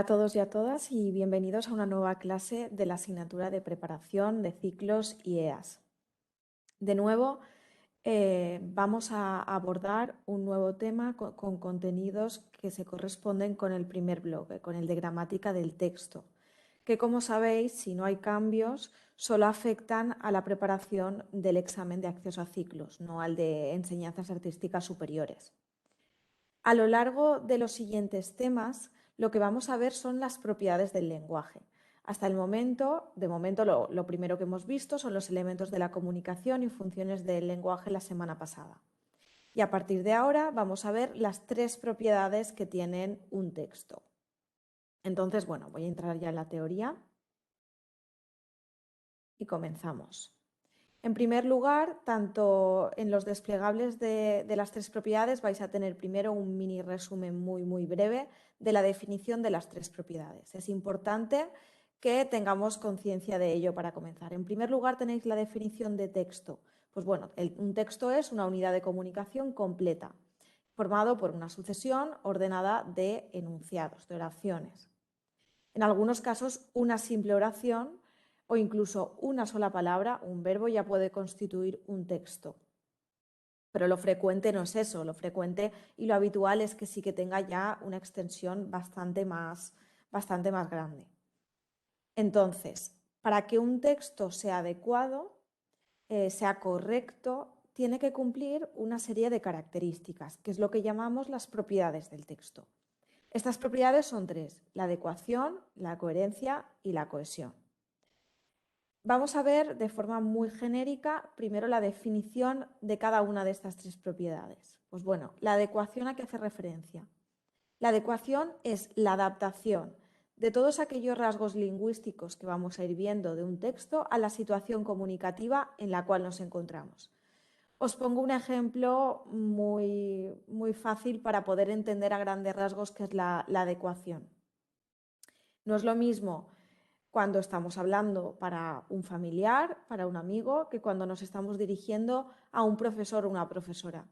todos y a todas y bienvenidos a una nueva clase de la asignatura de preparación de ciclos IEAS. De nuevo, vamos a abordar un nuevo tema con contenidos que se corresponden con el primer bloque, con el de gramática del texto, que como sabéis, si no hay cambios, solo afectan a la preparación del examen de acceso a ciclos, no al de enseñanzas artísticas superiores. A lo largo de los siguientes temas, lo que vamos a ver son las propiedades del lenguaje. Hasta el momento, lo primero que hemos visto son los elementos de la comunicación y funciones del lenguaje la semana pasada. Y a partir de ahora vamos a ver las 3 propiedades que tienen un texto. Entonces, bueno, voy a entrar ya en la teoría y comenzamos. En primer lugar, tanto en los desplegables de las 3 propiedades vais a tener primero un mini resumen muy breve de la definición de las 3 propiedades. Es importante que tengamos conciencia de ello para comenzar. En primer lugar, tenéis la definición de texto. Pues bueno, un texto es una unidad de comunicación completa, formado por una sucesión ordenada de enunciados, de oraciones. En algunos casos, una simple oración o incluso una sola palabra, un verbo, ya puede constituir un texto. Pero lo frecuente no es eso, lo frecuente y lo habitual es que sí que tenga ya una extensión bastante más grande. Entonces, para que un texto sea adecuado, sea correcto, tiene que cumplir una serie de características, que es lo que llamamos las propiedades del texto. Estas propiedades son 3, la adecuación, la coherencia y la cohesión. Vamos a ver de forma muy genérica primero la definición de cada una de estas 3 propiedades. Pues bueno, la adecuación, ¿a qué hace referencia? La adecuación es la adaptación de todos aquellos rasgos lingüísticos que vamos a ir viendo de un texto a la situación comunicativa en la cual nos encontramos. Os pongo un ejemplo muy fácil para poder entender a grandes rasgos qué es la adecuación. No es lo mismo cuando estamos hablando para un familiar, para un amigo, que cuando nos estamos dirigiendo a un profesor o una profesora.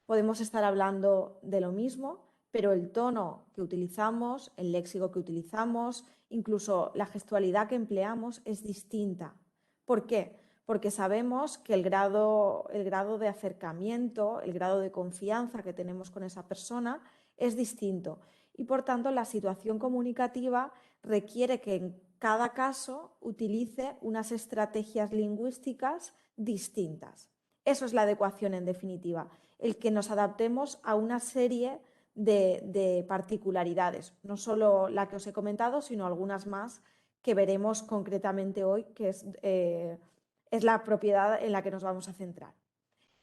Podemos estar hablando de lo mismo, pero el tono que utilizamos, el léxico que utilizamos, incluso la gestualidad que empleamos es distinta. ¿Por qué? Porque sabemos que el grado de acercamiento, el grado de confianza que tenemos con esa persona es distinto y por tanto la situación comunicativa requiere que en cada caso utilice unas estrategias lingüísticas distintas. Eso es la adecuación en definitiva, el que nos adaptemos a una serie de particularidades, no solo la que os he comentado, sino algunas más que veremos concretamente hoy, que es la propiedad en la que nos vamos a centrar.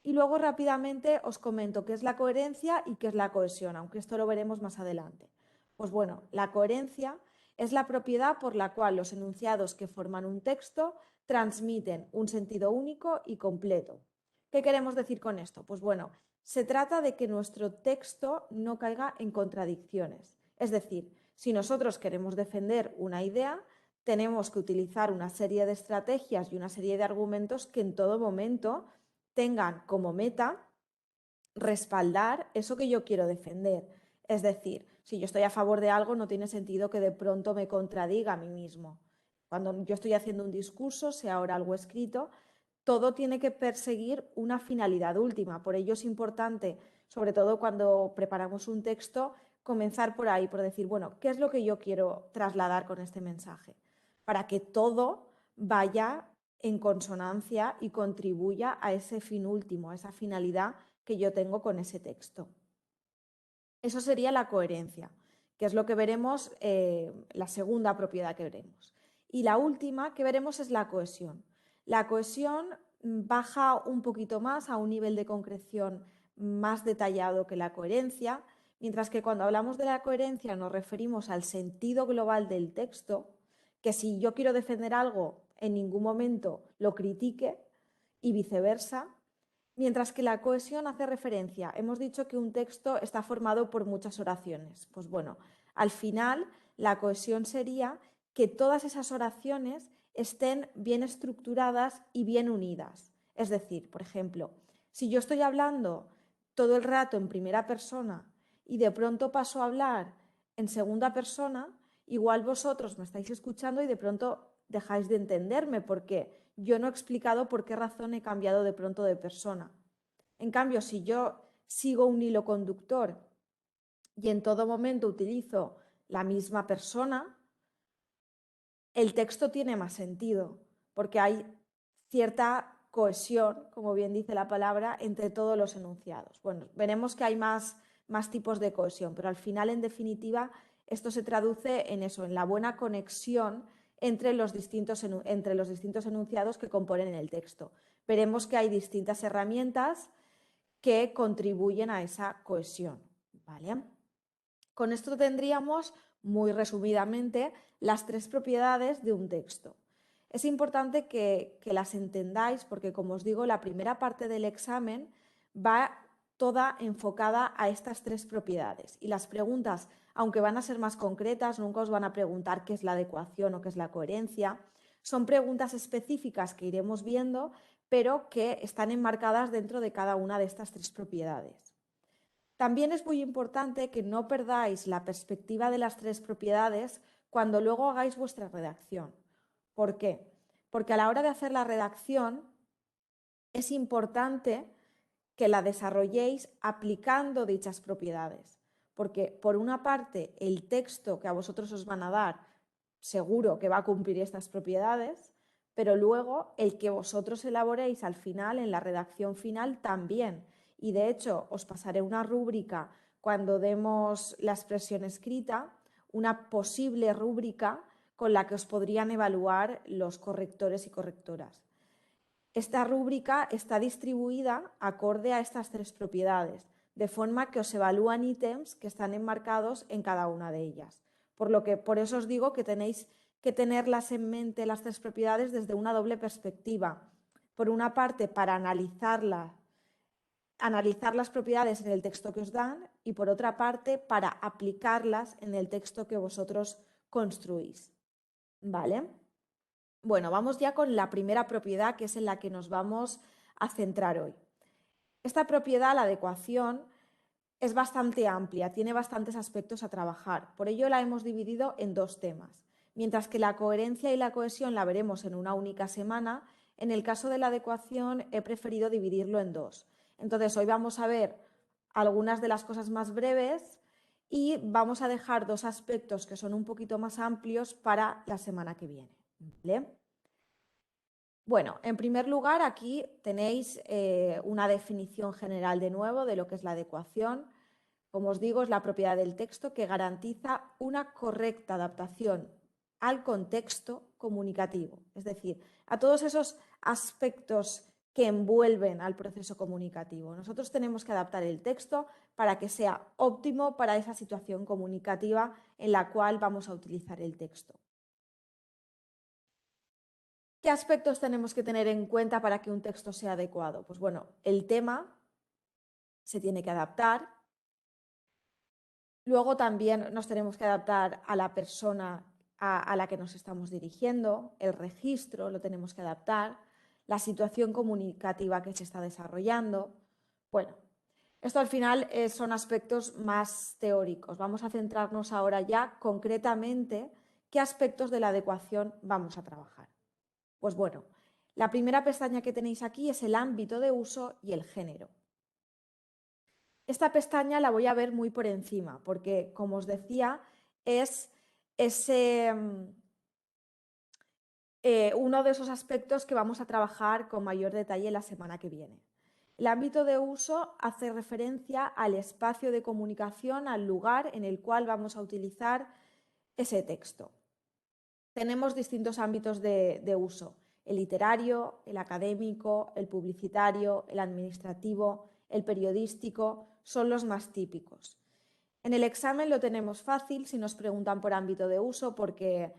Y luego rápidamente os comento qué es la coherencia y qué es la cohesión, aunque esto lo veremos más adelante. Pues bueno, la coherencia es la propiedad por la cual los enunciados que forman un texto transmiten un sentido único y completo. ¿Qué queremos decir con esto? Pues bueno, se trata de que nuestro texto no caiga en contradicciones. Es decir, si nosotros queremos defender una idea, tenemos que utilizar una serie de estrategias y una serie de argumentos que en todo momento tengan como meta respaldar eso que yo quiero defender. Es decir, si yo estoy a favor de algo, no tiene sentido que de pronto me contradiga a mí mismo. Cuando yo estoy haciendo un discurso, sea ahora algo escrito, todo tiene que perseguir una finalidad última. Por ello es importante, sobre todo cuando preparamos un texto, comenzar por ahí, por decir, bueno, ¿qué es lo que yo quiero trasladar con este mensaje? Para que todo vaya en consonancia y contribuya a ese fin último, a esa finalidad que yo tengo con ese texto. Eso sería la coherencia, que es lo que veremos, la segunda propiedad que veremos. Y la última que veremos es la cohesión. La cohesión baja un poquito más a un nivel de concreción más detallado que la coherencia, mientras que cuando hablamos de la coherencia nos referimos al sentido global del texto, que si yo quiero defender algo, en ningún momento lo critique y viceversa. Mientras que la cohesión hace referencia, hemos dicho que un texto está formado por muchas oraciones. Pues bueno, al final la cohesión sería que todas esas oraciones estén bien estructuradas y bien unidas. Es decir, por ejemplo, si yo estoy hablando todo el rato en primera persona y de pronto paso a hablar en segunda persona, Igual vosotros me estáis escuchando y de pronto dejáis de entenderme porque yo no he explicado por qué razón he cambiado de pronto de persona. En cambio, si yo sigo un hilo conductor y en todo momento utilizo la misma persona, el texto tiene más sentido, porque hay cierta cohesión, como bien dice la palabra, entre todos los enunciados. Bueno, veremos que hay más tipos de cohesión, pero al final, en definitiva, esto se traduce en eso, en la buena conexión entre los distintos enunciados que componen el texto. Veremos que hay distintas herramientas que contribuyen a esa cohesión, ¿vale? Con esto tendríamos, muy resumidamente, las tres propiedades de un texto. Es importante que las entendáis porque, como os digo, la primera parte del examen va toda enfocada a estas tres propiedades. Y las preguntas, aunque van a ser más concretas, nunca os van a preguntar qué es la adecuación o qué es la coherencia. Son preguntas específicas que iremos viendo, pero que están enmarcadas dentro de cada una de estas tres propiedades. También es muy importante que no perdáis la perspectiva de las tres propiedades cuando luego hagáis vuestra redacción. ¿Por qué? Porque a la hora de hacer la redacción es importante que la desarrolléis aplicando dichas propiedades. Porque por una parte el texto que a vosotros os van a dar seguro que va a cumplir estas propiedades, pero luego el que vosotros elaboréis al final, en la redacción final, también. Y de hecho os pasaré una rúbrica cuando demos la expresión escrita, una posible rúbrica con la que os podrían evaluar los correctores y correctoras. Esta rúbrica está distribuida acorde a estas tres propiedades, de forma que os evalúan ítems que están enmarcados en cada una de ellas. Por eso os digo que tenéis que tenerlas en mente las tres propiedades desde una doble perspectiva. Por una parte, para analizar las propiedades en el texto que os dan y por otra parte, para aplicarlas en el texto que vosotros construís. ¿Vale? Bueno, vamos ya con la primera propiedad, que es en la que nos vamos a centrar hoy. Esta propiedad, la adecuación, es bastante amplia, tiene bastantes aspectos a trabajar. Por ello la hemos dividido en dos temas. Mientras que la coherencia y la cohesión la veremos en una única semana, en el caso de la adecuación he preferido dividirlo en dos. Entonces hoy vamos a ver algunas de las cosas más breves y vamos a dejar dos aspectos que son un poquito más amplios para la semana que viene. ¿Vale? Bueno, en primer lugar, aquí tenéis una definición general de nuevo de lo que es la adecuación. Como os digo, es la propiedad del texto que garantiza una correcta adaptación al contexto comunicativo, es decir, a todos esos aspectos que envuelven al proceso comunicativo. Nosotros tenemos que adaptar el texto para que sea óptimo para esa situación comunicativa en la cual vamos a utilizar el texto. ¿Qué aspectos tenemos que tener en cuenta para que un texto sea adecuado? Pues bueno, el tema se tiene que adaptar. Luego también nos tenemos que adaptar a la persona a la que nos estamos dirigiendo, el registro lo tenemos que adaptar, la situación comunicativa que se está desarrollando. Bueno, esto al final son aspectos más teóricos. Vamos a centrarnos ahora ya concretamente qué aspectos de la adecuación vamos a trabajar. Pues bueno, la primera pestaña que tenéis aquí es el ámbito de uso y el género. Esta pestaña la voy a ver muy por encima porque, como os decía, es uno de esos aspectos que vamos a trabajar con mayor detalle la semana que viene. El ámbito de uso hace referencia al espacio de comunicación, al lugar en el cual vamos a utilizar ese texto. Tenemos distintos ámbitos de uso: el literario, el académico, el publicitario, el administrativo, el periodístico, son los más típicos. En el examen lo tenemos fácil si nos preguntan por ámbito de uso porque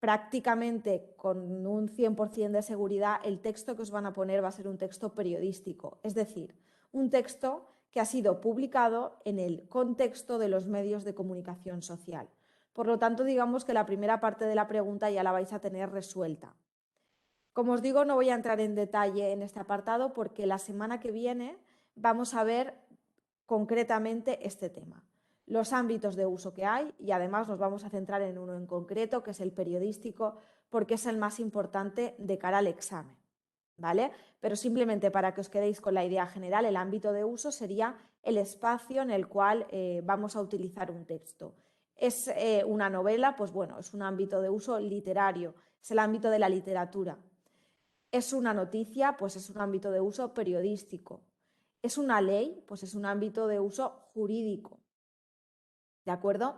prácticamente con un 100% de seguridad el texto que os van a poner va a ser un texto periodístico, es decir, un texto que ha sido publicado en el contexto de los medios de comunicación social. Por lo tanto, digamos que la primera parte de la pregunta ya la vais a tener resuelta. Como os digo, no voy a entrar en detalle en este apartado porque la semana que viene vamos a ver concretamente este tema. los ámbitos de uso que hay y además nos vamos a centrar en uno en concreto, que es el periodístico, porque es el más importante de cara al examen, ¿vale? Pero simplemente para que os quedéis con la idea general, el ámbito de uso sería el espacio en el cual vamos a utilizar un texto. ¿Es una novela? Pues bueno, es un ámbito de uso literario, es el ámbito de la literatura. ¿Es una noticia? Pues es un ámbito de uso periodístico. ¿Es una ley? Pues es un ámbito de uso jurídico. ¿De acuerdo?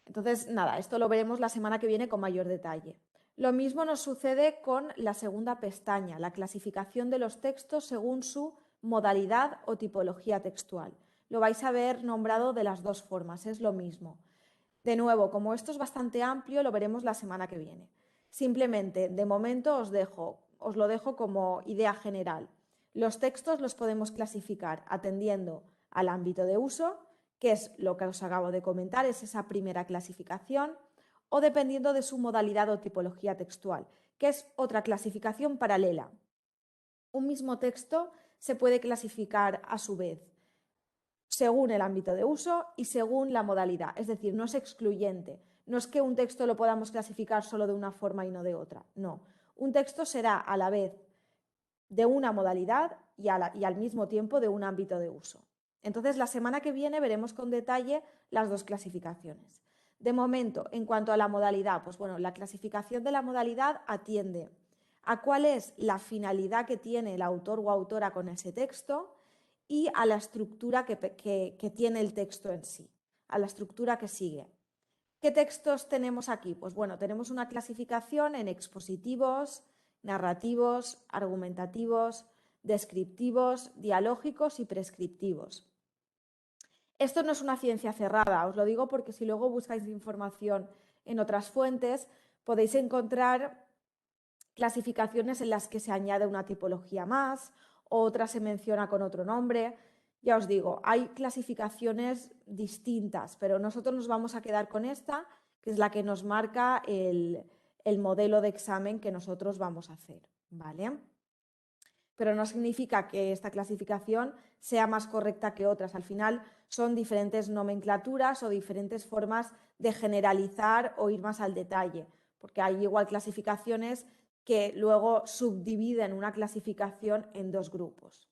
Entonces, nada, esto lo veremos la semana que viene con mayor detalle. Lo mismo nos sucede con la segunda pestaña, la clasificación de los textos según su modalidad o tipología textual. Lo vais a ver nombrado de las dos formas, es lo mismo. De nuevo, como esto es bastante amplio, lo veremos la semana que viene. Simplemente, de momento os lo dejo como idea general. Los textos los podemos clasificar atendiendo al ámbito de uso, que es lo que os acabo de comentar, es esa primera clasificación, o dependiendo de su modalidad o tipología textual, que es otra clasificación paralela. Un mismo texto se puede clasificar a su vez según el ámbito de uso y según la modalidad, es decir, no es excluyente. No es que un texto lo podamos clasificar solo de una forma y no de otra, no. Un texto será a la vez de una modalidad y al mismo tiempo de un ámbito de uso. Entonces, la semana que viene veremos con detalle las dos clasificaciones. De momento, en cuanto a la modalidad, pues bueno, la clasificación de la modalidad atiende a cuál es la finalidad que tiene el autor o autora con ese texto y a la estructura que tiene el texto en sí, a la estructura que sigue. ¿Qué textos tenemos aquí? Pues bueno, tenemos una clasificación en expositivos, narrativos, argumentativos, descriptivos, dialógicos y prescriptivos. Esto no es una ciencia cerrada, os lo digo porque si luego buscáis información en otras fuentes, podéis encontrar clasificaciones en las que se añade una tipología más, otra se menciona con otro nombre. Ya os digo, hay clasificaciones distintas, pero nosotros nos vamos a quedar con esta, que es la que nos marca el modelo de examen que nosotros vamos a hacer, ¿vale? Pero no significa que esta clasificación sea más correcta que otras. Al final son diferentes nomenclaturas o diferentes formas de generalizar o ir más al detalle, porque hay igual clasificaciones que luego subdividen una clasificación en dos grupos.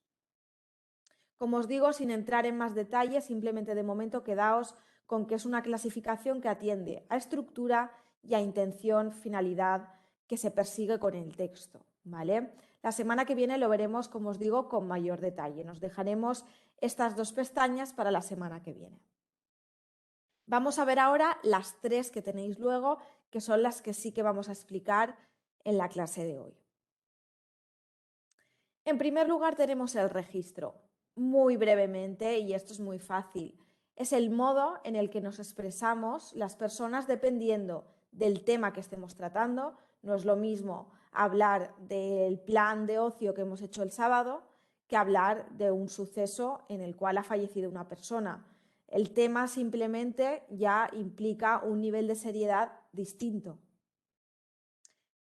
Como os digo, sin entrar en más detalles, simplemente de momento quedaos con que es una clasificación que atiende a estructura y a intención, finalidad que se persigue con el texto, ¿vale? La semana que viene lo veremos, como os digo, con mayor detalle. Nos dejaremos estas dos pestañas para la semana que viene. Vamos a ver ahora las tres que tenéis luego, que son las que sí que vamos a explicar en la clase de hoy. En primer lugar tenemos el registro. Muy brevemente, y esto es muy fácil, es el modo en el que nos expresamos las personas dependiendo del tema que estemos tratando. No es lo mismo hablar del plan de ocio que hemos hecho el sábado que hablar de un suceso en el cual ha fallecido una persona. El tema simplemente ya implica un nivel de seriedad distinto.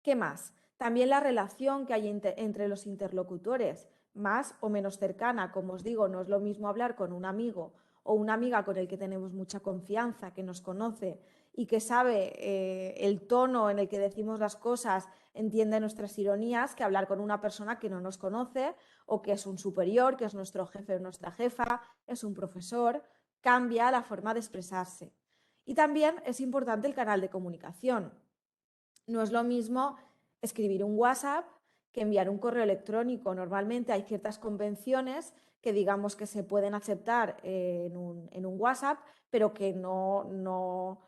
¿Qué más? También la relación que hay entre los interlocutores, más o menos cercana. Como os digo, no es lo mismo hablar con un amigo o una amiga con el que tenemos mucha confianza, que nos conoce y que sabe el tono en el que decimos las cosas, entiende nuestras ironías, que hablar con una persona que no nos conoce o que es un superior, que es nuestro jefe o nuestra jefa, es un profesor. Cambia la forma de expresarse. Y también es importante el canal de comunicación. No es lo mismo escribir un WhatsApp que enviar un correo electrónico. Normalmente hay ciertas convenciones que digamos que se pueden aceptar en un WhatsApp, pero que no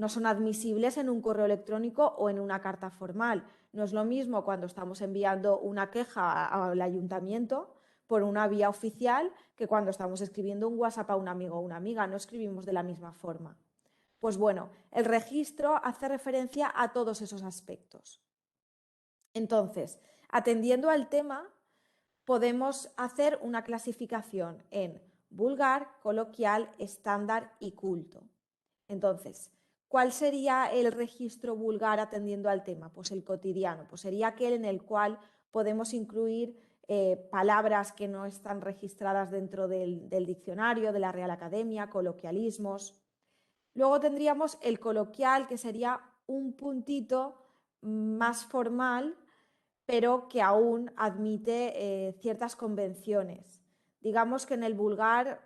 son admisibles en un correo electrónico o en una carta formal. No es lo mismo cuando estamos enviando una queja al ayuntamiento por una vía oficial que cuando estamos escribiendo un WhatsApp a un amigo o una amiga. No escribimos de la misma forma. Pues bueno, el registro hace referencia a todos esos aspectos. Entonces, atendiendo al tema, podemos hacer una clasificación en vulgar, coloquial, estándar y culto. Entonces, ¿cuál sería el registro vulgar atendiendo al tema? Pues el cotidiano, pues sería aquel en el cual podemos incluir palabras que no están registradas dentro del diccionario, de la Real Academia, coloquialismos. Luego tendríamos el coloquial, que sería un puntito más formal, pero que aún admite ciertas convenciones. Digamos que en el vulgar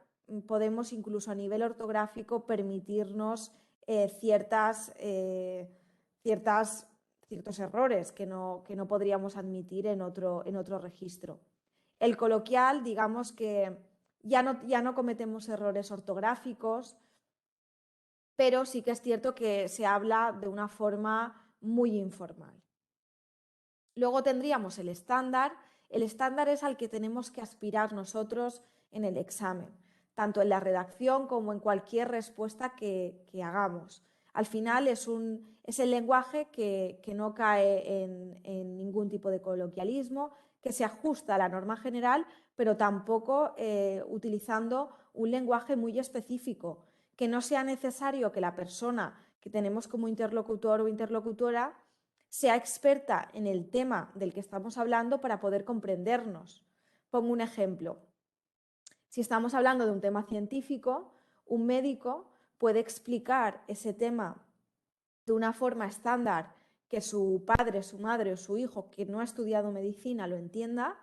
podemos incluso a nivel ortográfico permitirnos ciertos errores que no podríamos admitir en otro registro. El coloquial, digamos que ya no cometemos errores ortográficos, pero sí que es cierto que se habla de una forma muy informal. Luego tendríamos el estándar. El estándar es al que tenemos que aspirar nosotros en el examen, tanto en la redacción como en cualquier respuesta que hagamos. Al final es el lenguaje que no cae en ningún tipo de coloquialismo, que se ajusta a la norma general, pero tampoco utilizando un lenguaje muy específico, que no sea necesario que la persona que tenemos como interlocutor o interlocutora sea experta en el tema del que estamos hablando para poder comprendernos. Pongo un ejemplo. Si estamos hablando de un tema científico, un médico puede explicar ese tema de una forma estándar que su padre, su madre o su hijo que no ha estudiado medicina lo entienda,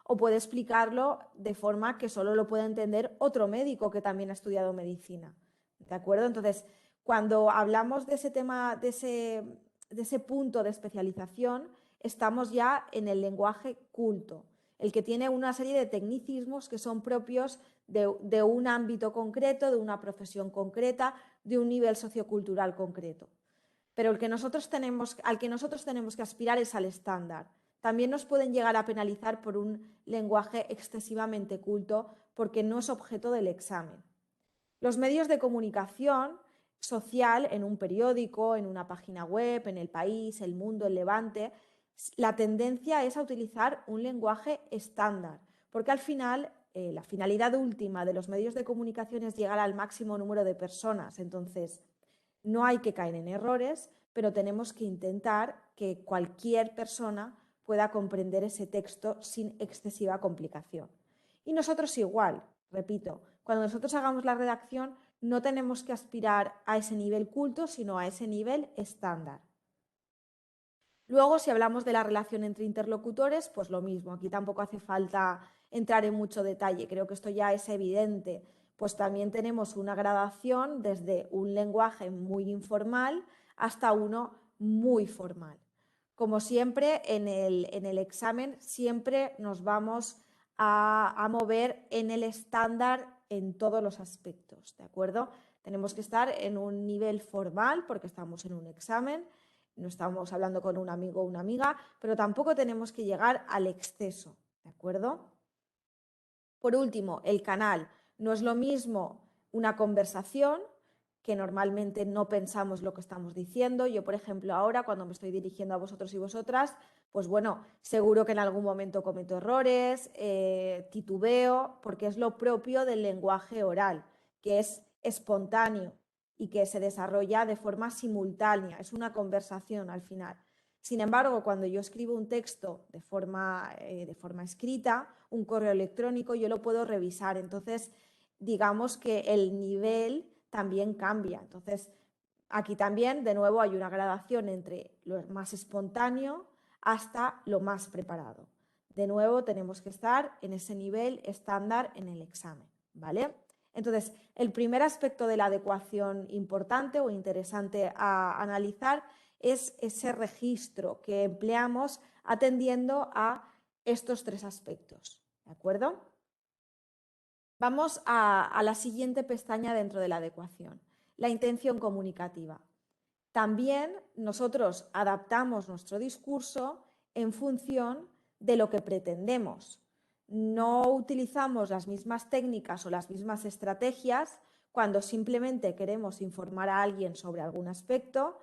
o puede explicarlo de forma que solo lo pueda entender otro médico que también ha estudiado medicina. ¿De acuerdo? Entonces, cuando hablamos de ese tema, de ese punto de especialización, estamos ya en el lenguaje culto, el que tiene una serie de tecnicismos que son propios de un ámbito concreto, de una profesión concreta, de un nivel sociocultural concreto. Pero al que nosotros tenemos que aspirar es al estándar. También nos pueden llegar a penalizar por un lenguaje excesivamente culto porque no es objeto del examen. Los medios de comunicación social, en un periódico, en una página web, en El País, El Mundo, El Levante, la tendencia es a utilizar un lenguaje estándar, porque al final la finalidad última de los medios de comunicación es llegar al máximo número de personas. Entonces, no hay que caer en errores, pero tenemos que intentar que cualquier persona pueda comprender ese texto sin excesiva complicación. Y nosotros igual, repito, cuando nosotros hagamos la redacción no tenemos que aspirar a ese nivel culto, sino a ese nivel estándar. Luego, si hablamos de la relación entre interlocutores, pues lo mismo, aquí tampoco hace falta entrar en mucho detalle, creo que esto ya es evidente, pues también tenemos una gradación desde un lenguaje muy informal hasta uno muy formal. Como siempre, en el examen siempre nos vamos a mover en el estándar en todos los aspectos, ¿de acuerdo? Tenemos que estar en un nivel formal porque estamos en un examen, no estamos hablando con un amigo o una amiga, pero tampoco tenemos que llegar al exceso, ¿de acuerdo? Por último, el canal. No es lo mismo una conversación, que normalmente no pensamos lo que estamos diciendo. Yo, por ejemplo, ahora cuando me estoy dirigiendo a vosotros y vosotras, pues bueno, seguro que en algún momento cometo errores, titubeo, porque es lo propio del lenguaje oral, que es espontáneo y que se desarrolla de forma simultánea, es una conversación al final. Sin embargo, cuando yo escribo un texto de forma escrita, un correo electrónico, yo lo puedo revisar. Entonces, digamos que el nivel también cambia. Entonces, aquí también, de nuevo, hay una gradación entre lo más espontáneo hasta lo más preparado. De nuevo, tenemos que estar en ese nivel estándar en el examen, ¿vale? Entonces, el primer aspecto de la adecuación importante o interesante a analizar es ese registro que empleamos atendiendo a estos tres aspectos, ¿de acuerdo? Vamos a la siguiente pestaña dentro de la adecuación, la intención comunicativa. También nosotros adaptamos nuestro discurso en función de lo que pretendemos. No utilizamos las mismas técnicas o las mismas estrategias cuando simplemente queremos informar a alguien sobre algún aspecto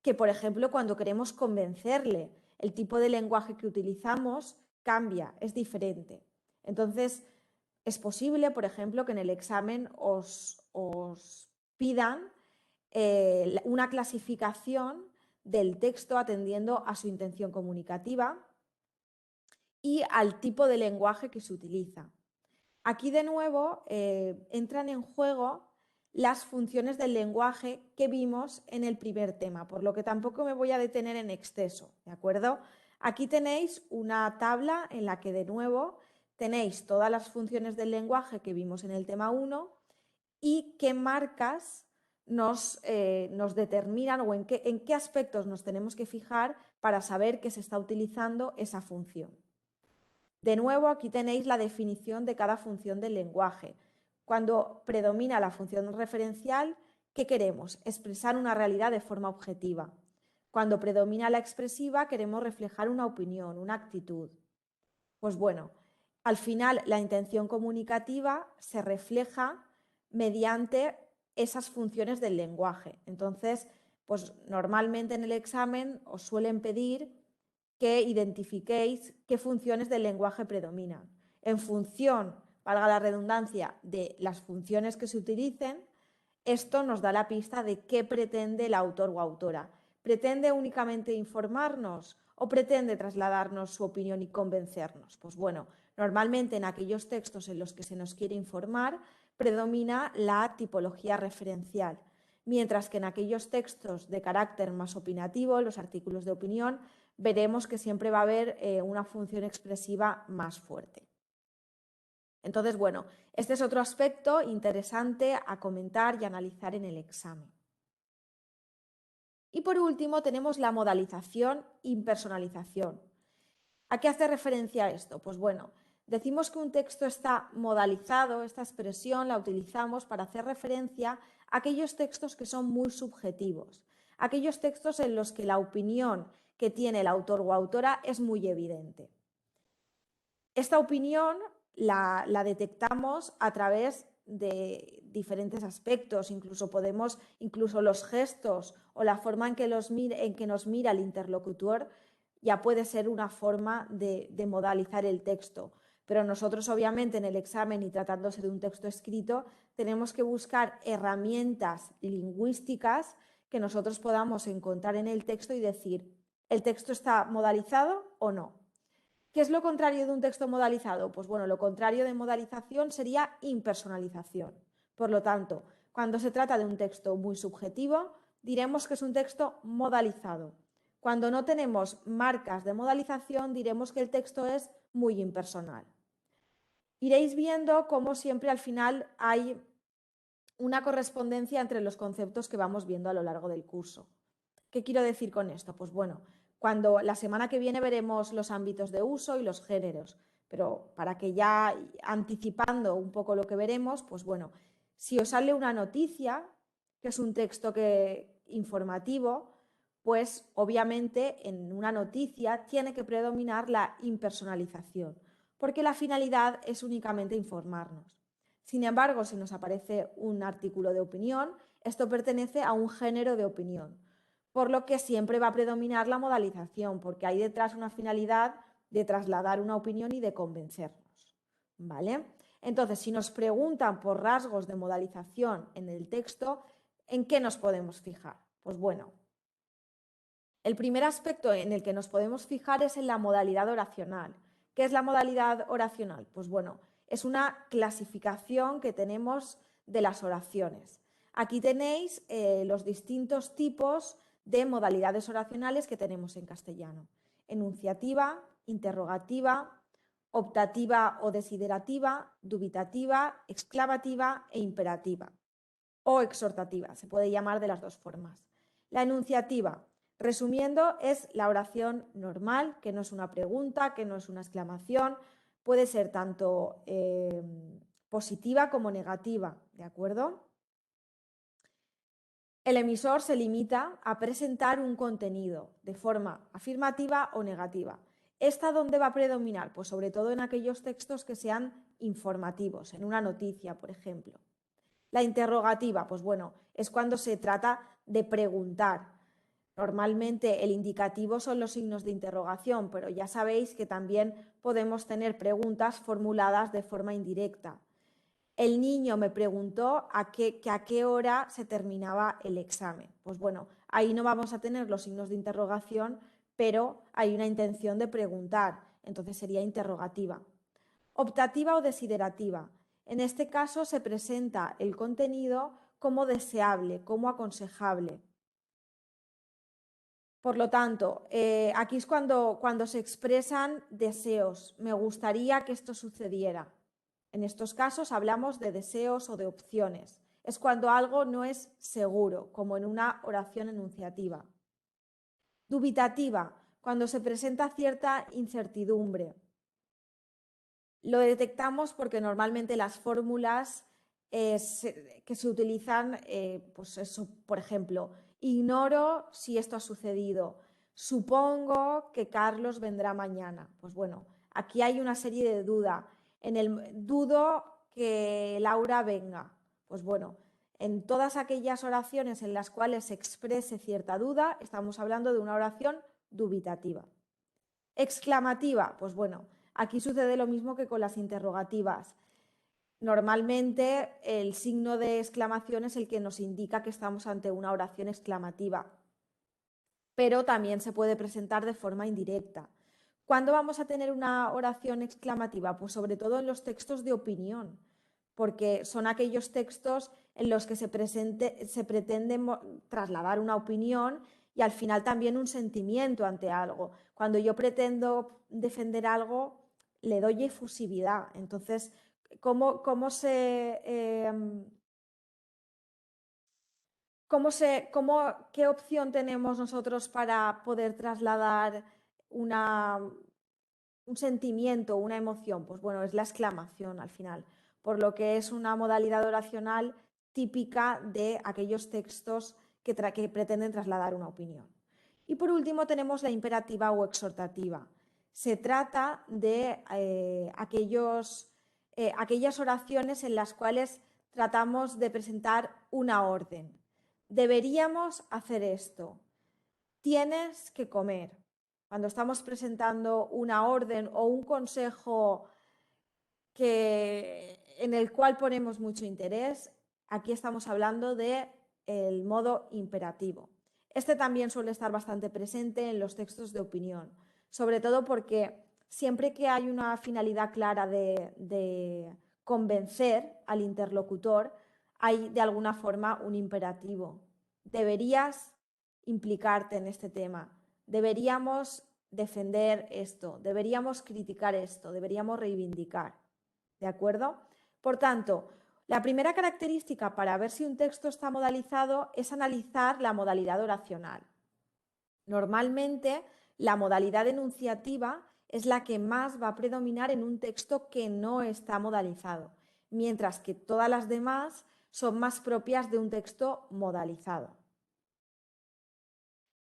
que, por ejemplo, cuando queremos convencerle. El tipo de lenguaje que utilizamos cambia, es diferente. Entonces, es posible, por ejemplo, que en el examen os pidan una clasificación del texto atendiendo a su intención comunicativa y al tipo de lenguaje que se utiliza. Aquí de nuevo entran en juego las funciones del lenguaje que vimos en el primer tema, por lo que tampoco me voy a detener en exceso, ¿de acuerdo? Aquí tenéis una tabla en la que de nuevo tenéis todas las funciones del lenguaje que vimos en el tema 1 y qué marcas nos determinan o en qué aspectos nos tenemos que fijar para saber que se está utilizando esa función. De nuevo, aquí tenéis la definición de cada función del lenguaje. Cuando predomina la función referencial, ¿qué queremos? Expresar una realidad de forma objetiva. Cuando predomina la expresiva, queremos reflejar una opinión, una actitud. Pues bueno, al final la intención comunicativa se refleja mediante esas funciones del lenguaje. Entonces, pues normalmente en el examen os suelen pedir que identifiquéis qué funciones del lenguaje predominan. En función, valga la redundancia, de las funciones que se utilicen, esto nos da la pista de qué pretende el autor o autora. ¿Pretende únicamente informarnos o pretende trasladarnos su opinión y convencernos? Pues bueno, normalmente en aquellos textos en los que se nos quiere informar predomina la tipología referencial, mientras que en aquellos textos de carácter más opinativo, los artículos de opinión, veremos que siempre va a haber una función expresiva más fuerte. Entonces, bueno, este es otro aspecto interesante a comentar y analizar en el examen. Y por último tenemos la modalización impersonalización. ¿A qué hace referencia esto? Pues bueno, decimos que un texto está modalizado, esta expresión la utilizamos para hacer referencia a aquellos textos que son muy subjetivos, aquellos textos en los que la opinión que tiene el autor o autora es muy evidente. Esta opinión la detectamos a través de diferentes aspectos, incluso los gestos o la forma en que nos mira el interlocutor ya puede ser una forma de modalizar el texto. Pero nosotros obviamente en el examen y tratándose de un texto escrito tenemos que buscar herramientas lingüísticas que nosotros podamos encontrar en el texto y decir, ¿el texto está modalizado o no? ¿Qué es lo contrario de un texto modalizado? Pues bueno, lo contrario de modalización sería impersonalización. Por lo tanto, cuando se trata de un texto muy subjetivo, diremos que es un texto modalizado. Cuando no tenemos marcas de modalización, diremos que el texto es muy impersonal. Iréis viendo cómo siempre al final hay una correspondencia entre los conceptos que vamos viendo a lo largo del curso. ¿Qué quiero decir con esto? Pues bueno, cuando la semana que viene veremos los ámbitos de uso y los géneros, pero para que ya anticipando un poco lo que veremos, pues bueno, si os sale una noticia, que es un texto informativo, pues obviamente en una noticia tiene que predominar la impersonalización, porque la finalidad es únicamente informarnos. Sin embargo, si nos aparece un artículo de opinión, esto pertenece a un género de opinión, por lo que siempre va a predominar la modalización, porque hay detrás una finalidad de trasladar una opinión y de convencernos, ¿vale? Entonces, si nos preguntan por rasgos de modalización en el texto, ¿en qué nos podemos fijar? Pues bueno, el primer aspecto en el que nos podemos fijar es en la modalidad oracional. ¿Qué es la modalidad oracional? Pues bueno, es una clasificación que tenemos de las oraciones. Aquí tenéis los distintos tipos de modalidades oracionales que tenemos en castellano. Enunciativa, interrogativa, optativa o desiderativa, dubitativa, exclamativa e imperativa. O exhortativa, se puede llamar de las dos formas. La enunciativa, resumiendo, es la oración normal, que no es una pregunta, que no es una exclamación, puede ser tanto positiva como negativa, ¿de acuerdo? El emisor se limita a presentar un contenido de forma afirmativa o negativa. ¿Esta dónde va a predominar? Pues sobre todo en aquellos textos que sean informativos, en una noticia, por ejemplo. La interrogativa, pues bueno, es cuando se trata de preguntar. Normalmente el indicativo son los signos de interrogación, pero ya sabéis que también podemos tener preguntas formuladas de forma indirecta. El niño me preguntó a qué hora se terminaba el examen. Pues bueno, ahí no vamos a tener los signos de interrogación, pero hay una intención de preguntar. entonces sería interrogativa. Optativa o desiderativa. En este caso se presenta el contenido como deseable, como aconsejable. Por lo tanto, aquí es cuando se expresan deseos. Me gustaría que esto sucediera. En estos casos hablamos de deseos o de opciones. Es cuando algo no es seguro, como en una oración enunciativa. Dubitativa, cuando se presenta cierta incertidumbre. Lo detectamos porque normalmente las fórmulas que se utilizan, pues eso, por ejemplo, ignoro si esto ha sucedido, supongo que Carlos vendrá mañana. Pues bueno, aquí hay una serie de dudas. Dudo que Laura venga. Pues bueno, en todas aquellas oraciones en las cuales se exprese cierta duda, estamos hablando de una oración dubitativa. Exclamativa, pues bueno, aquí sucede lo mismo que con las interrogativas. Normalmente el signo de exclamación es el que nos indica que estamos ante una oración exclamativa, pero también se puede presentar de forma indirecta. ¿Cuándo vamos a tener una oración exclamativa? Pues sobre todo en los textos de opinión, porque son aquellos textos en los que se pretende trasladar una opinión y al final también un sentimiento ante algo. Cuando yo pretendo defender algo, le doy efusividad. Entonces, ¿qué opción tenemos nosotros para poder trasladar un sentimiento, una emoción? Pues bueno, es la exclamación al final, por lo que es una modalidad oracional típica de aquellos textos que pretenden trasladar una opinión. Y por último tenemos la imperativa o exhortativa. Se trata de aquellas oraciones en las cuales tratamos de presentar una orden. Deberíamos hacer esto. Tienes que comer. Cuando estamos presentando una orden o un consejo en el cual ponemos mucho interés, aquí estamos hablando del modo imperativo. Este también suele estar bastante presente en los textos de opinión, sobre todo porque siempre que hay una finalidad clara de convencer al interlocutor, hay de alguna forma un imperativo. Deberías implicarte en este tema, deberíamos defender esto, deberíamos criticar esto, deberíamos reivindicar. ¿De acuerdo? Por tanto, la primera característica para ver si un texto está modalizado es analizar la modalidad oracional. Normalmente, la modalidad enunciativa es la que más va a predominar en un texto que no está modalizado, mientras que todas las demás son más propias de un texto modalizado.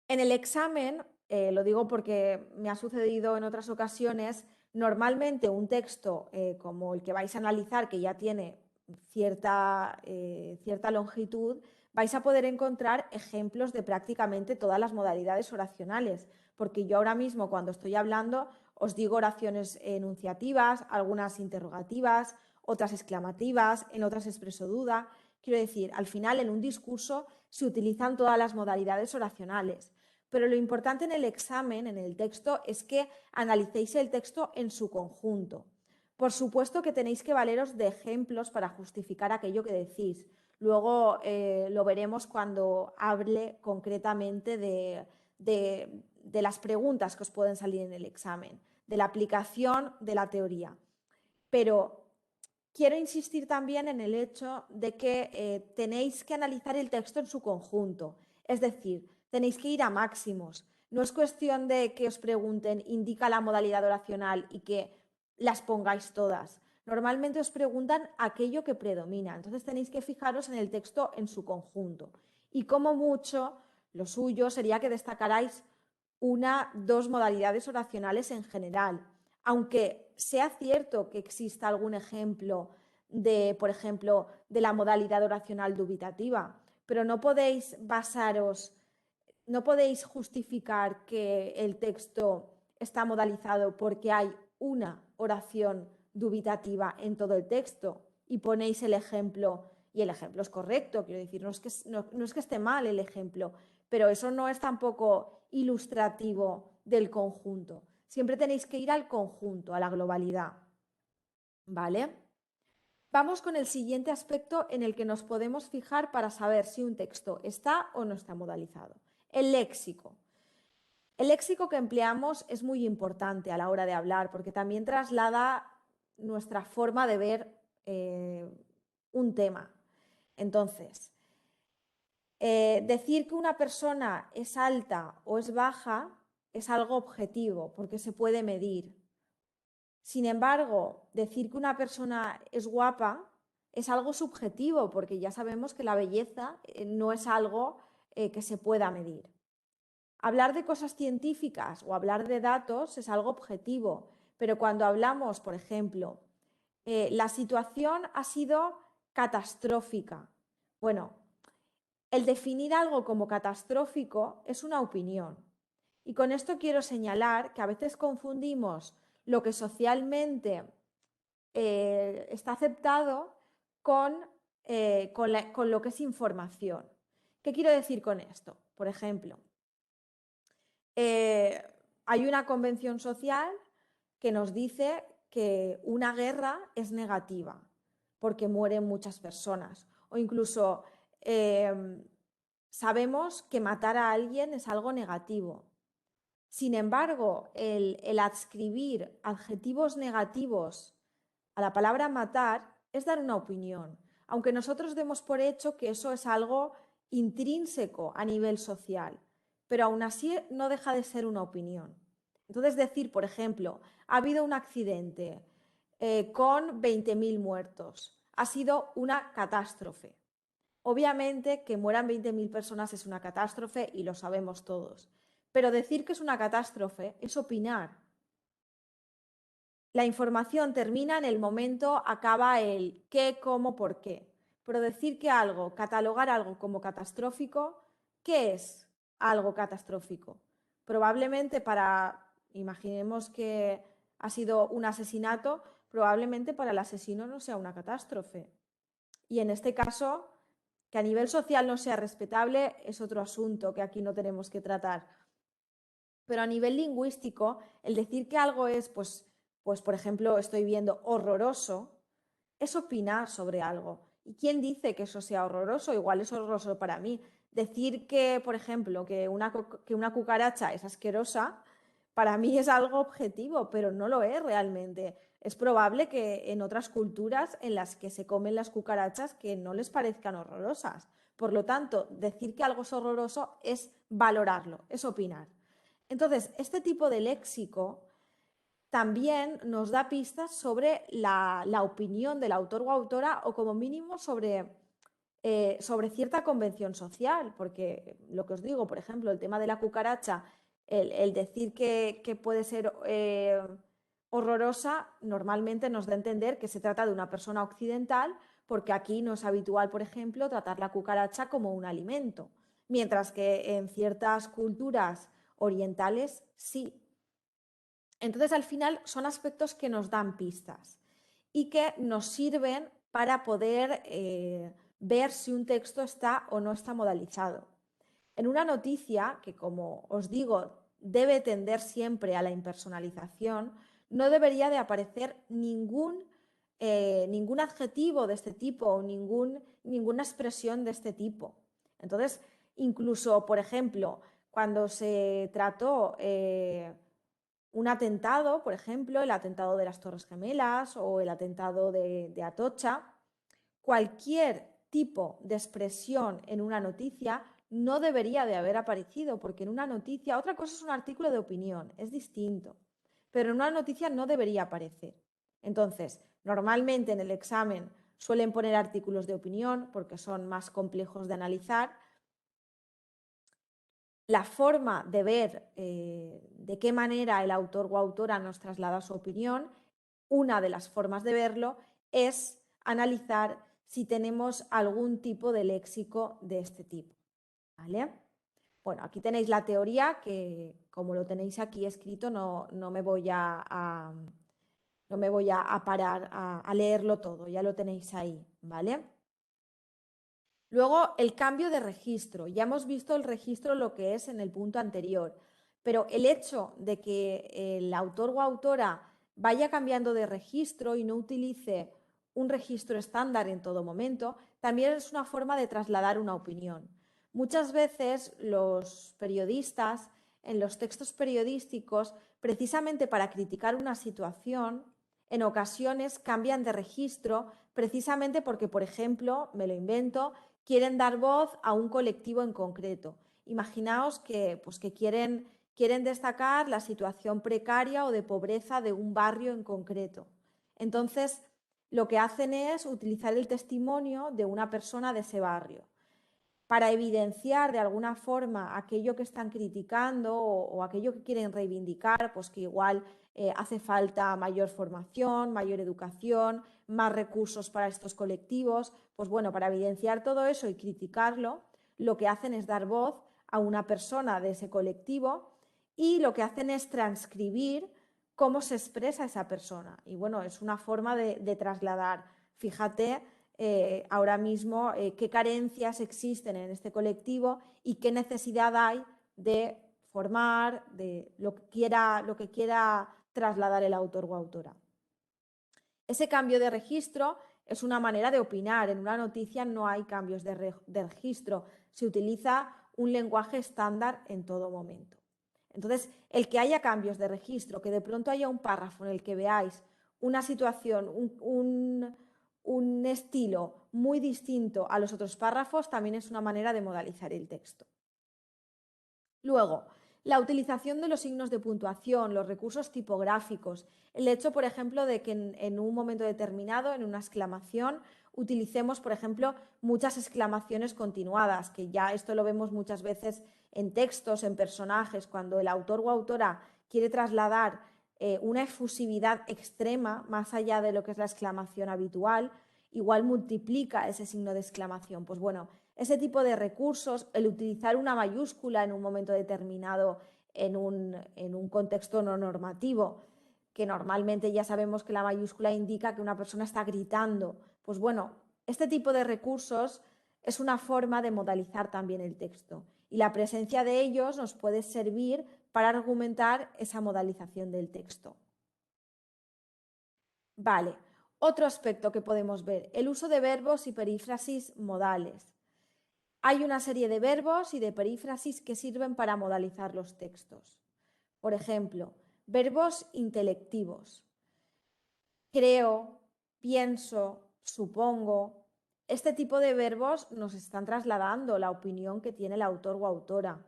En el examen, lo digo porque me ha sucedido en otras ocasiones, normalmente un texto como el que vais a analizar, que ya tiene cierta longitud, vais a poder encontrar ejemplos de prácticamente todas las modalidades oracionales, porque yo ahora mismo cuando estoy hablando os digo oraciones enunciativas, algunas interrogativas, otras exclamativas, en otras expreso duda. Quiero decir, al final en un discurso se utilizan todas las modalidades oracionales, pero lo importante en el examen, en el texto, es que analicéis el texto en su conjunto. Por supuesto que tenéis que valeros de ejemplos para justificar aquello que decís. Luego lo veremos cuando hable concretamente de las preguntas que os pueden salir en el examen, de la aplicación de la teoría. Pero quiero insistir también en el hecho de que tenéis que analizar el texto en su conjunto. Es decir, tenéis que ir a máximos. No es cuestión de que os pregunten, indica la modalidad oracional y que las pongáis todas. Normalmente os preguntan aquello que predomina. Entonces tenéis que fijaros en el texto en su conjunto. Y como mucho, lo suyo sería que destacarais dos modalidades oracionales en general. Aunque sea cierto que exista algún ejemplo por ejemplo, de la modalidad oracional dubitativa, pero no podéis justificar que el texto está modalizado porque hay una oración dubitativa en todo el texto y ponéis el ejemplo, y el ejemplo es correcto, quiero decir, no es que esté mal el ejemplo, pero eso no es tampoco ilustrativo del conjunto. Siempre tenéis que ir al conjunto, a la globalidad. ¿Vale? Vamos con el siguiente aspecto en el que nos podemos fijar para saber si un texto está o no está modalizado. El léxico. El léxico que empleamos es muy importante a la hora de hablar porque también traslada nuestra forma de ver un tema. Entonces, decir que una persona es alta o es baja es algo objetivo porque se puede medir. Sin embargo, decir que una persona es guapa es algo subjetivo porque ya sabemos que la belleza no es algo que se pueda medir. Hablar de cosas científicas o hablar de datos es algo objetivo, pero cuando hablamos, por ejemplo, la situación ha sido catastrófica. Bueno, el definir algo como catastrófico es una opinión. Y con esto quiero señalar que a veces confundimos lo que socialmente está aceptado con lo que es información. ¿Qué quiero decir con esto? Por ejemplo, hay una convención social que nos dice que una guerra es negativa porque mueren muchas personas o incluso sabemos que matar a alguien es algo negativo. Sin embargo, el adscribir adjetivos negativos a la palabra matar es dar una opinión, aunque nosotros demos por hecho que eso es algo intrínseco a nivel social, pero aún así no deja de ser una opinión. Entonces decir, por ejemplo, ha habido un accidente con 20.000 muertos, ha sido una catástrofe. Obviamente que mueran 20.000 personas es una catástrofe y lo sabemos todos, pero decir que es una catástrofe es opinar. La información termina en el momento, acaba el qué, cómo, por qué. Pero decir que algo, catalogar algo como catastrófico, ¿qué es algo catastrófico? Probablemente imaginemos que ha sido un asesinato, probablemente para el asesino no sea una catástrofe. Y en este caso, que a nivel social no sea respetable es otro asunto que aquí no tenemos que tratar. Pero a nivel lingüístico, el decir que algo es, pues por ejemplo, estoy viendo horroroso, es opinar sobre algo. ¿Y quién dice que eso sea horroroso? Igual es horroroso para mí. Decir que, por ejemplo, que una cucaracha es asquerosa, para mí es algo objetivo, pero no lo es realmente. Es probable que en otras culturas en las que se comen las cucarachas que no les parezcan horrorosas. Por lo tanto, decir que algo es horroroso es valorarlo, es opinar. Entonces, este tipo de léxico también nos da pistas sobre la opinión del autor o autora o como mínimo sobre cierta convención social, porque lo que os digo, por ejemplo, el tema de la cucaracha, el decir que puede ser horrorosa, normalmente nos da a entender que se trata de una persona occidental, porque aquí no es habitual, por ejemplo, tratar la cucaracha como un alimento, mientras que en ciertas culturas orientales sí. Entonces, al final son aspectos que nos dan pistas y que nos sirven para poder ver si un texto está o no está modalizado. En una noticia, que como os digo, debe tender siempre a la impersonalización, no debería de aparecer ningún adjetivo de este tipo o ninguna expresión de este tipo. Entonces, incluso, por ejemplo, cuando se trató un atentado, por ejemplo, el atentado de las Torres Gemelas o el atentado de Atocha, cualquier tipo de expresión en una noticia no debería de haber aparecido, porque en una noticia, otra cosa es un artículo de opinión, es distinto, pero en una noticia no debería aparecer. Entonces, normalmente en el examen suelen poner artículos de opinión porque son más complejos de analizar. La forma de ver de qué manera el autor o autora nos traslada su opinión, una de las formas de verlo es analizar si tenemos algún tipo de léxico de este tipo. ¿Vale? Bueno, aquí tenéis la teoría que, como lo tenéis aquí escrito, no me voy no me voy a parar a leerlo todo, ya lo tenéis ahí, ¿vale? Luego, el cambio de registro. Ya hemos visto el registro lo que es en el punto anterior, pero el hecho de que el autor o autora vaya cambiando de registro y no utilice un registro estándar en todo momento, también es una forma de trasladar una opinión. Muchas veces los periodistas, en los textos periodísticos, precisamente para criticar una situación, en ocasiones cambian de registro precisamente porque, por ejemplo, me lo invento, quieren dar voz a un colectivo en concreto. Imaginaos que, pues, que quieren destacar la situación precaria o de pobreza de un barrio en concreto. Entonces, lo que hacen es utilizar el testimonio de una persona de ese barrio para evidenciar de alguna forma aquello que están criticando o aquello que quieren reivindicar, pues que igual hace falta mayor formación, mayor educación, más recursos para estos colectivos. Pues bueno, para evidenciar todo eso y criticarlo, lo que hacen es dar voz a una persona de ese colectivo y lo que hacen es transcribir cómo se expresa esa persona. Y bueno, es una forma de trasladar. Fíjate ahora mismo qué carencias existen en este colectivo y qué necesidad hay de formar, de lo que quiera trasladar el autor o autora. Ese cambio de registro es una manera de opinar. En una noticia no hay cambios de registro. Se utiliza un lenguaje estándar en todo momento. Entonces, el que haya cambios de registro, que de pronto haya un párrafo en el que veáis una situación, un estilo muy distinto a los otros párrafos, también es una manera de modalizar el texto. Luego, la utilización de los signos de puntuación, los recursos tipográficos, el hecho, por ejemplo, de que en un momento determinado, en una exclamación, utilicemos, por ejemplo, muchas exclamaciones continuadas, que ya esto lo vemos muchas veces en textos, en personajes, cuando el autor o autora quiere trasladar una efusividad extrema, más allá de lo que es la exclamación habitual, igual multiplica ese signo de exclamación. Pues bueno, ese tipo de recursos, el utilizar una mayúscula en un momento determinado en un contexto no normativo, que normalmente ya sabemos que la mayúscula indica que una persona está gritando. Pues bueno, este tipo de recursos es una forma de modalizar también el texto y la presencia de ellos nos puede servir para argumentar esa modalización del texto. Vale, otro aspecto que podemos ver, el uso de verbos y perífrasis modales. Hay una serie de verbos y de perífrasis que sirven para modalizar los textos. Por ejemplo, verbos intelectivos. Creo, pienso, supongo. Este tipo de verbos nos están trasladando la opinión que tiene el autor o autora.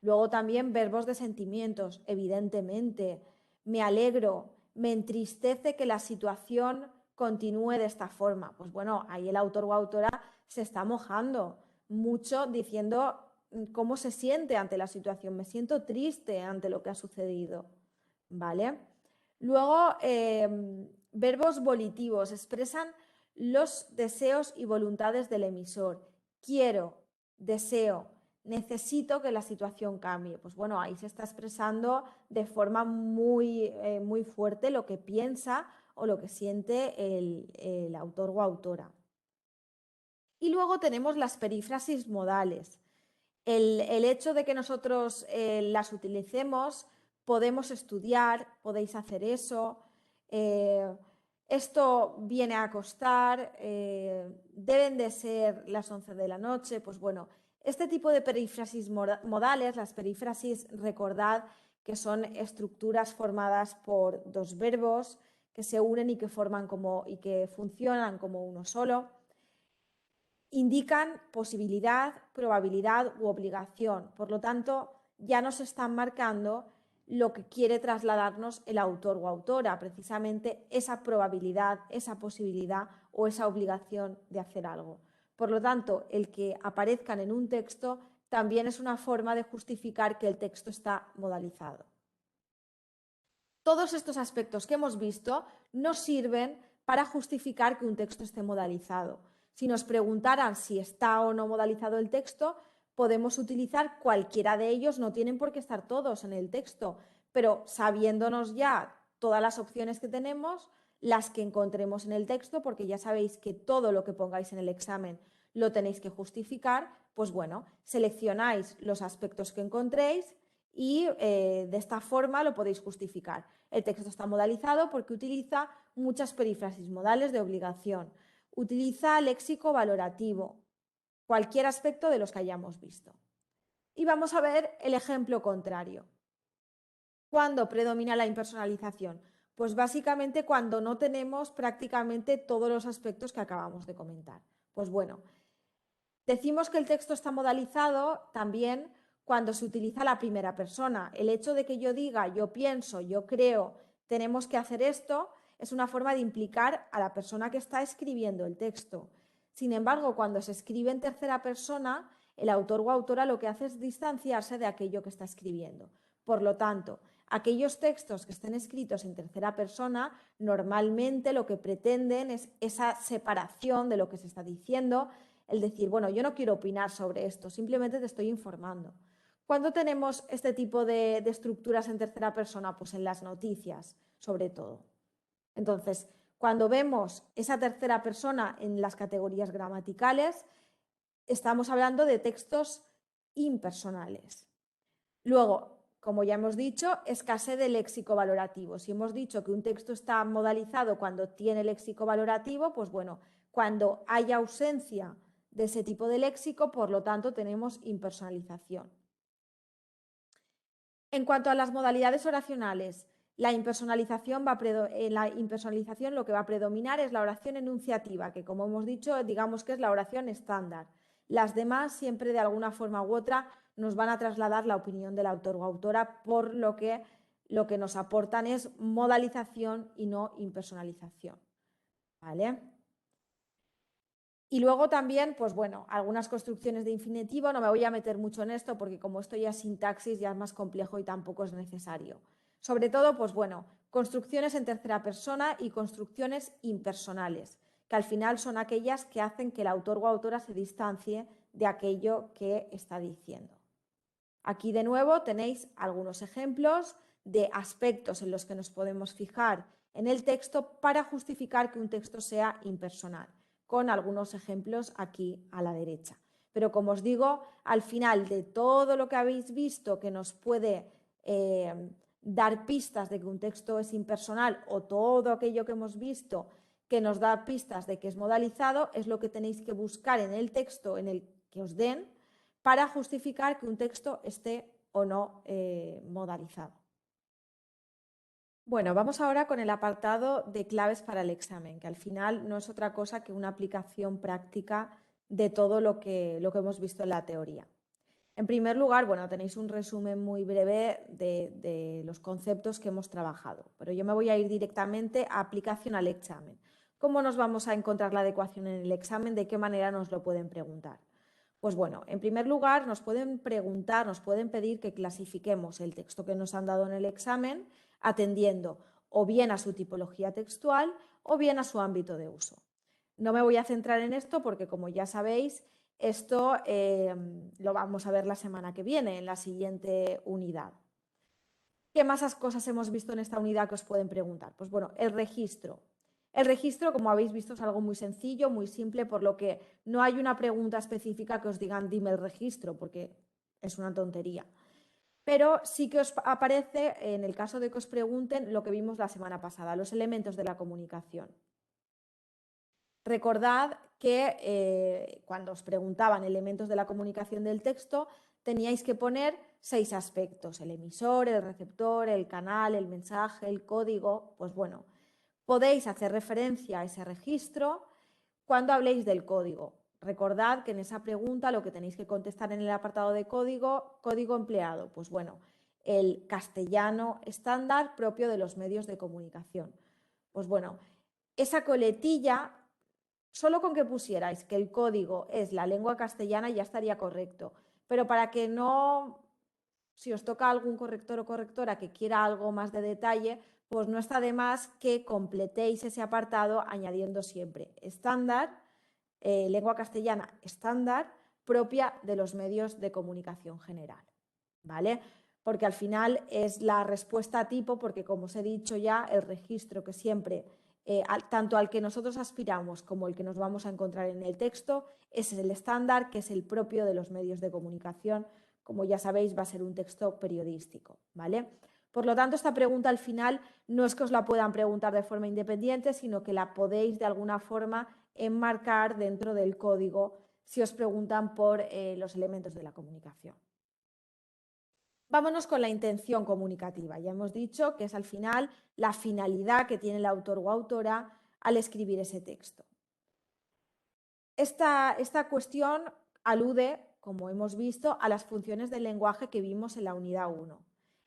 Luego también verbos de sentimientos, evidentemente. Me alegro, me entristece que la situación continúe de esta forma. Pues bueno, ahí el autor o autora se está mojando mucho diciendo cómo se siente ante la situación. Me siento triste ante lo que ha sucedido. ¿Vale? Luego, verbos volitivos expresan los deseos y voluntades del emisor. Quiero, deseo, necesito que la situación cambie. Pues bueno, ahí se está expresando de forma muy fuerte lo que piensa o lo que siente el autor o autora. Y luego tenemos las perífrasis modales. El hecho de que nosotros las utilicemos, podemos estudiar, podéis hacer eso, esto viene a costar, deben de ser las 11 de la noche, pues bueno, este tipo de perífrasis modales, las perífrasis, recordad que son estructuras formadas por dos verbos que se unen y que forman y que funcionan como uno solo. Indican posibilidad, probabilidad u obligación. Por lo tanto, ya nos están marcando lo que quiere trasladarnos el autor o autora, precisamente esa probabilidad, esa posibilidad o esa obligación de hacer algo. Por lo tanto, el que aparezcan en un texto también es una forma de justificar que el texto está modalizado. Todos estos aspectos que hemos visto nos sirven para justificar que un texto esté modalizado. Si nos preguntaran si está o no modalizado el texto, podemos utilizar cualquiera de ellos, no tienen por qué estar todos en el texto, pero sabiéndonos ya todas las opciones que tenemos, las que encontremos en el texto, porque ya sabéis que todo lo que pongáis en el examen lo tenéis que justificar, pues bueno, seleccionáis los aspectos que encontréis y de esta forma lo podéis justificar. El texto está modalizado porque utiliza muchas perífrasis modales de obligación, utiliza léxico valorativo, cualquier aspecto de los que hayamos visto. Y vamos a ver el ejemplo contrario. ¿Cuándo predomina la impersonalización? Pues básicamente cuando no tenemos prácticamente todos los aspectos que acabamos de comentar. Pues bueno, decimos que el texto está modalizado también cuando se utiliza la primera persona. El hecho de que yo diga, yo pienso, yo creo, tenemos que hacer esto, es una forma de implicar a la persona que está escribiendo el texto. Sin embargo, cuando se escribe en tercera persona, el autor o autora lo que hace es distanciarse de aquello que está escribiendo. Por lo tanto, aquellos textos que estén escritos en tercera persona normalmente lo que pretenden es esa separación de lo que se está diciendo, el decir, bueno, yo no quiero opinar sobre esto, simplemente te estoy informando. ¿Cuándo tenemos este tipo de estructuras en tercera persona? Pues en las noticias, sobre todo. Entonces, cuando vemos esa tercera persona en las categorías gramaticales, estamos hablando de textos impersonales. Luego, como ya hemos dicho, escasez de léxico valorativo. Si hemos dicho que un texto está modalizado cuando tiene léxico valorativo, pues bueno, cuando hay ausencia de ese tipo de léxico, por lo tanto, tenemos impersonalización. En cuanto a las modalidades oracionales, la impersonalización en la impersonalización lo que va a predominar es la oración enunciativa, que como hemos dicho, digamos que es la oración estándar. Las demás siempre de alguna forma u otra nos van a trasladar la opinión del autor o autora, por lo que nos aportan es modalización y no impersonalización. ¿Vale? Y luego también, pues bueno, algunas construcciones de infinitivo, no me voy a meter mucho en esto porque como esto ya es sintaxis, ya es más complejo y tampoco es necesario. Sobre todo, pues bueno, construcciones en tercera persona y construcciones impersonales, que al final son aquellas que hacen que el autor o autora se distancie de aquello que está diciendo. Aquí de nuevo tenéis algunos ejemplos de aspectos en los que nos podemos fijar en el texto para justificar que un texto sea impersonal, con algunos ejemplos aquí a la derecha. Pero como os digo, al final de todo lo que habéis visto que nos puede dar pistas de que un texto es impersonal, o todo aquello que hemos visto que nos da pistas de que es modalizado, es lo que tenéis que buscar en el texto en el que os den para justificar que un texto esté o no modalizado. Bueno, vamos ahora con el apartado de claves para el examen, que al final no es otra cosa que una aplicación práctica de todo lo que hemos visto en la teoría. En primer lugar, bueno, tenéis un resumen muy breve de los conceptos que hemos trabajado, pero yo me voy a ir directamente a aplicación al examen. ¿Cómo nos vamos a encontrar la adecuación en el examen? ¿De qué manera nos lo pueden preguntar? Pues bueno, en primer lugar nos pueden preguntar, nos pueden pedir que clasifiquemos el texto que nos han dado en el examen atendiendo o bien a su tipología textual o bien a su ámbito de uso. No me voy a centrar en esto porque, como ya sabéis, esto lo vamos a ver la semana que viene, en la siguiente unidad. ¿Qué más cosas hemos visto en esta unidad que os pueden preguntar? Pues bueno, el registro. El registro, como habéis visto, es algo muy sencillo, muy simple, por lo que no hay una pregunta específica que os digan dime el registro, porque es una tontería. Pero sí que os aparece, en el caso de que os pregunten, lo que vimos la semana pasada, los elementos de la comunicación. Recordad que cuando os preguntaban elementos de la comunicación del texto, teníais que poner 6 aspectos: el emisor, el receptor, el canal, el mensaje, el código. Pues bueno, podéis hacer referencia a ese registro cuando habléis del código. Recordad que en esa pregunta lo que tenéis que contestar en el apartado de código, código empleado, pues bueno, el castellano estándar propio de los medios de comunicación. Pues bueno, esa coletilla, solo con que pusierais que el código es la lengua castellana ya estaría correcto, pero para que no, si os toca algún corrector o correctora que quiera algo más de detalle, pues no está de más que completéis ese apartado añadiendo siempre estándar, lengua castellana estándar propia de los medios de comunicación general, ¿vale? Porque al final es la respuesta tipo, porque como os he dicho ya, el registro que siempre, tanto al que nosotros aspiramos como el que nos vamos a encontrar en el texto, es el estándar, que es el propio de los medios de comunicación como ya sabéis, va a ser un texto periodístico, ¿vale? Por lo tanto, esta pregunta al final no es que os la puedan preguntar de forma independiente, sino que la podéis de alguna forma enmarcar dentro del código si os preguntan por los elementos de la comunicación. Vámonos con la intención comunicativa. Ya hemos dicho que es al final la finalidad que tiene el autor o autora al escribir ese texto. Esta cuestión alude, como hemos visto, a las funciones del lenguaje que vimos en la unidad 1.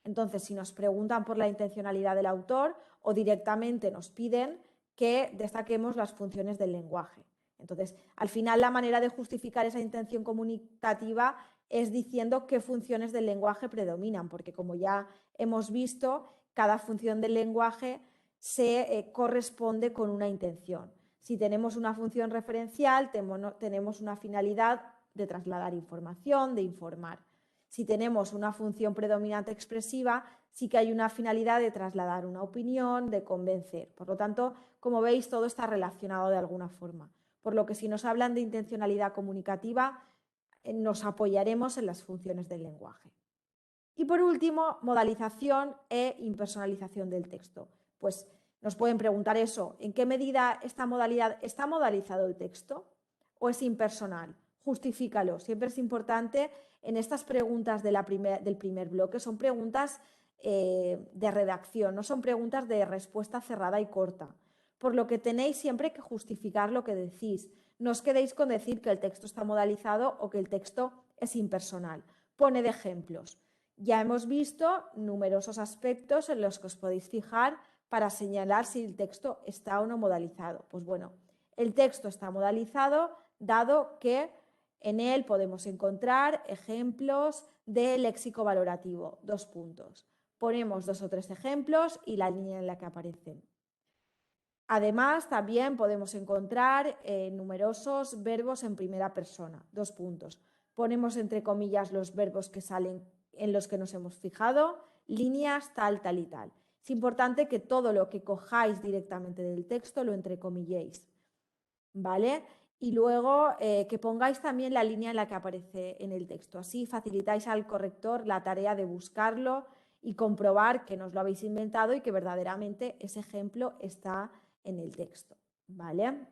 Entonces, si nos preguntan por la intencionalidad del autor o directamente nos piden que destaquemos las funciones del lenguaje. Entonces, al final la manera de justificar esa intención comunicativa es diciendo qué funciones del lenguaje predominan, porque como ya hemos visto, cada función del lenguaje se corresponde con una intención. Si tenemos una función referencial, tenemos una finalidad de trasladar información, de informar. Si tenemos una función predominante expresiva, sí que hay una finalidad de trasladar una opinión, de convencer. Por lo tanto, como veis, todo está relacionado de alguna forma. Por lo que si nos hablan de intencionalidad comunicativa, nos apoyaremos en las funciones del lenguaje. Y por último, modalización e impersonalización del texto. Pues nos pueden preguntar eso, ¿en qué medida esta modalidad está modalizado el texto o es impersonal? Justifícalo. Siempre es importante en estas preguntas del primer bloque, son preguntas de redacción, no son preguntas de respuesta cerrada y corta. Por lo que tenéis siempre que justificar lo que decís. No os quedéis con decir que el texto está modalizado o que el texto es impersonal. Poned ejemplos. Ya hemos visto numerosos aspectos en los que os podéis fijar para señalar si el texto está o no modalizado. Pues bueno, el texto está modalizado dado que en él podemos encontrar ejemplos de léxico valorativo. 2 puntos. Ponemos 2 o 3 ejemplos y la línea en la que aparecen. Además, también podemos encontrar numerosos verbos en primera persona. 2 puntos. Ponemos entre comillas los verbos que salen en los que nos hemos fijado, líneas tal, tal y tal. Es importante que todo lo que cojáis directamente del texto lo entrecomilléis, ¿vale? Y luego que pongáis también la línea en la que aparece en el texto. Así facilitáis al corrector la tarea de buscarlo y comprobar que no os lo habéis inventado y que verdaderamente ese ejemplo está en el texto, ¿vale?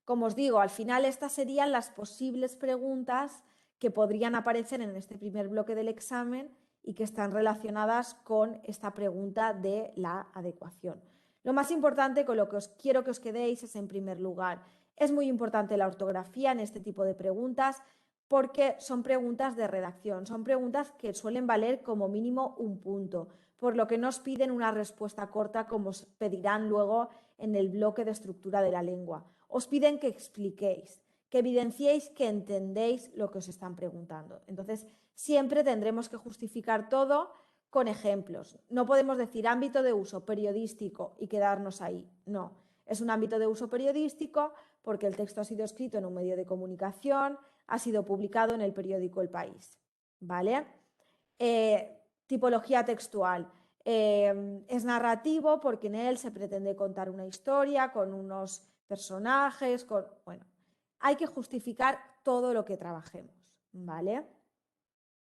Como os digo, al final estas serían las posibles preguntas que podrían aparecer en este primer bloque del examen y que están relacionadas con esta pregunta de la adecuación. Lo más importante con lo que os quiero que os quedéis es, en primer lugar, es muy importante la ortografía en este tipo de preguntas porque son preguntas de redacción, son preguntas que suelen valer como mínimo 1 punto, por lo que no os piden una respuesta corta como os pedirán luego en el bloque de estructura de la lengua. Os piden que expliquéis, que evidenciéis que entendéis lo que os están preguntando. Entonces, siempre tendremos que justificar todo con ejemplos. No podemos decir ámbito de uso periodístico y quedarnos ahí. No, es un ámbito de uso periodístico porque el texto ha sido escrito en un medio de comunicación, ha sido publicado en el periódico El País. ¿Vale? Tipología textual. Es narrativo porque en él se pretende contar una historia con unos personajes, bueno, hay que justificar todo lo que trabajemos, ¿vale?